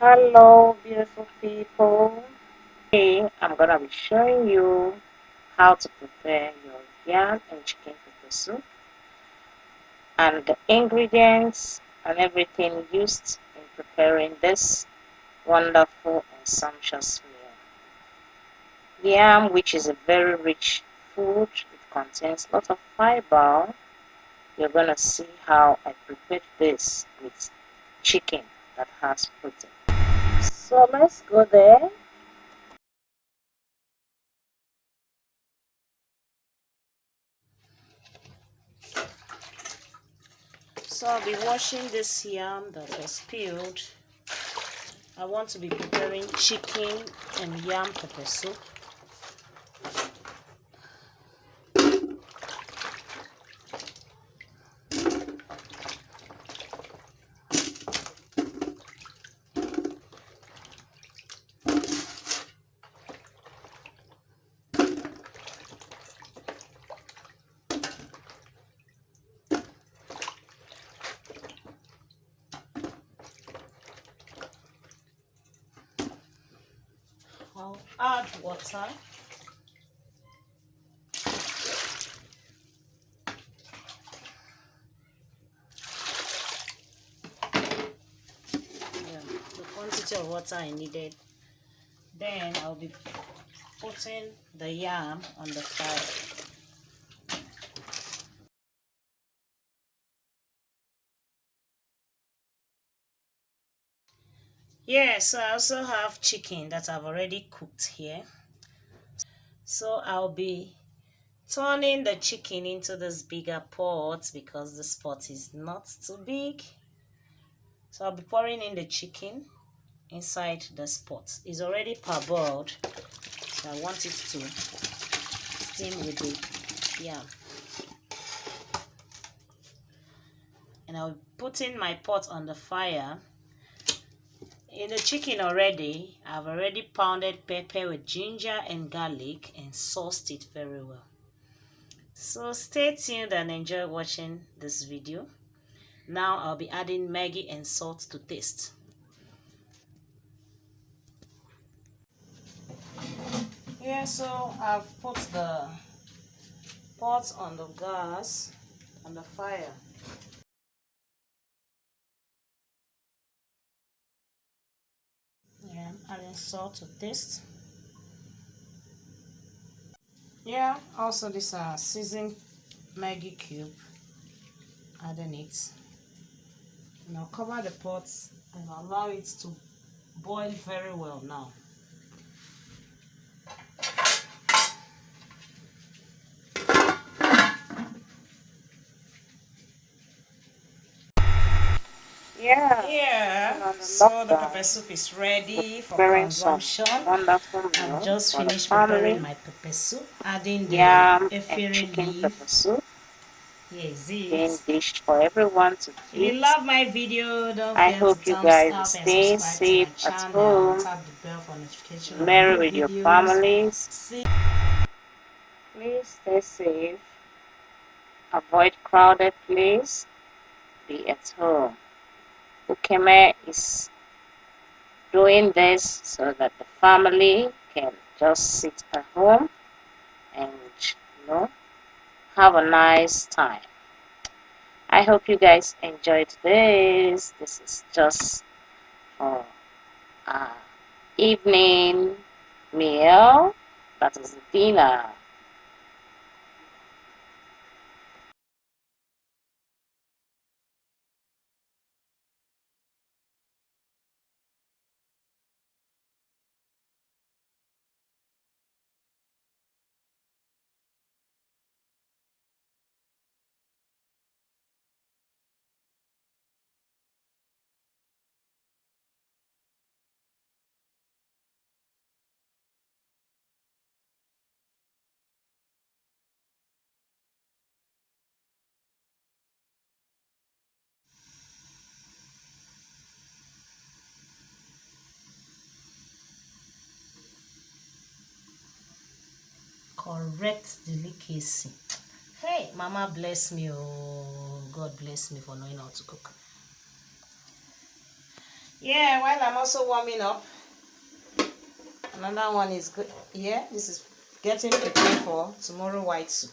Hello, beautiful people. Today, I'm gonna be showing you how to prepare your yam and chicken pepper soup and the ingredients and everything used in preparing this wonderful and sumptuous meal. Yam, which is a very rich food, it contains a lot of fiber. You're gonna see how I prepared this with chicken that has protein. So let's go there. So I'll be washing this yam that was peeled. I want to be preparing chicken and yam pepper soup. I'll add water. The quantity of water I needed. Then I'll be putting the yam on the fire. Yes, I also have chicken that I've already cooked here. So I'll be turning the chicken into this bigger pot because this pot is not too big. So I'll be pouring in the chicken inside this pot. It's already parboiled, so I want it to steam with the yam. And I'll put in my pot on the fire. In the chicken already, I've already pounded pepper with ginger and garlic and sauced it very well. So stay tuned and enjoy watching this video. Now I'll be adding Maggi and salt to taste. Yeah, so I've put the pot on the gas, on the fire. Yeah, adding salt to taste. Yeah, also this seasoned Maggi cube, adding it. And I'll cover the pot and allow it to boil very well now. Yeah, so the pepper soup is ready for consumption. I've just finished preparing my pepper soup, adding the efere leaf. Here is it. Dished for everyone to eat. If you love my video, don't forget to thumbs up and subscribe to my channel and tap the bell for notification of new with your families. Please stay safe. Avoid crowded place. Be at home. Ukeme is doing this so that the family can just sit at home and have a nice time. I hope you guys enjoyed this. This is just for evening meal. That is dinner. Correct delicacy. Hey, Mama bless me. Oh, God bless me for knowing how to cook. Yeah, while I'm also warming up, another one is good. Yeah, this is getting prepared for tomorrow white soup.